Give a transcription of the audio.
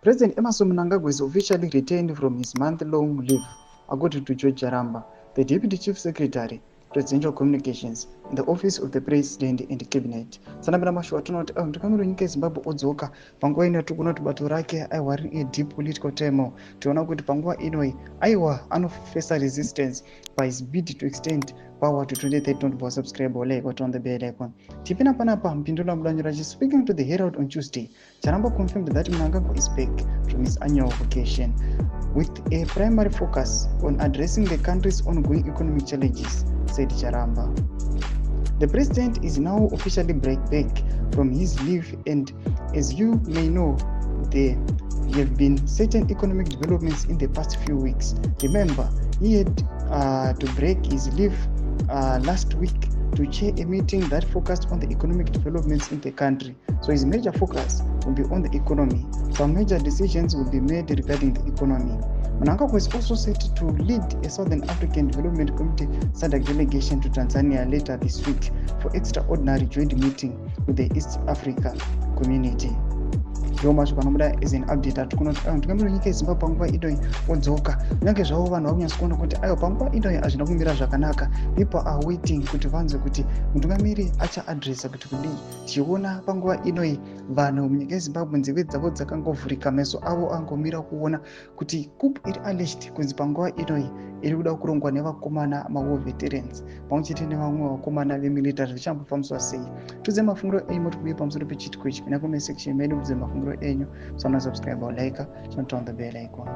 President Mnangagwa is officially returned from his month-long leave, according to George Jaramba, the Deputy Chief Secretary, Presidential Communications, in the Office of the President and Cabinet. Sanabira mashu atunoti ndikamiro nyika yeZimbabwe odzoka panguva ino tikunoti bato rake aiwa rine deep political turmoil. Tiona kuti panguva ino aiwa anofesa resistance by his bid to extend power to 2030 subscribe or like on the bell icon. Tipina panapa mpindula mlanjiraji speaking to the Herald on Tuesday. Jaramba confirmed that Mnangagwa is back from his annual vacation with a primary focus on addressing the country's ongoing economic challenges, said Jaramba. The president is now officially back from his leave, and as you may know, there have been certain economic developments in the past few weeks. Remember, he had to break his leave last week to chair a meeting that focused on the economic developments in the country. So his major focus will be on the economy. Some major decisions will be made regarding the economy. Mnangagwa is also set to lead a Southern African Development Committee SADC delegation to Tanzania later this week for extraordinary joint meeting with the East Africa community. Much is an update at Tikamiro nyika yeZimbabwe panguva ino odzoka. Nyange zvavo vanhu vakunyasa kuona kuti aiwa panguva ino hazvina kumira zvakanaka. People are waiting kuti vanzwe kuti mutungamiri achaadresa kuti kudii. Tichiona panguva ino vanhu munyika yeZimbabwe nzeve dzavo dzakangovhurika, meso avo angomira kuona kuti coup iri alleged kunzi panguva ino iri kuda kurongwa nevakomana ma-war veterans pamwechete nevamwe vakomana vemilitary zvichambofambiswa sei. Tudze mafungiro enyu motikuye pamusoro pechitiko ichi. Pina comment section medu mudze mafungiro enyu. So subscribe or like, turn on the bell icon.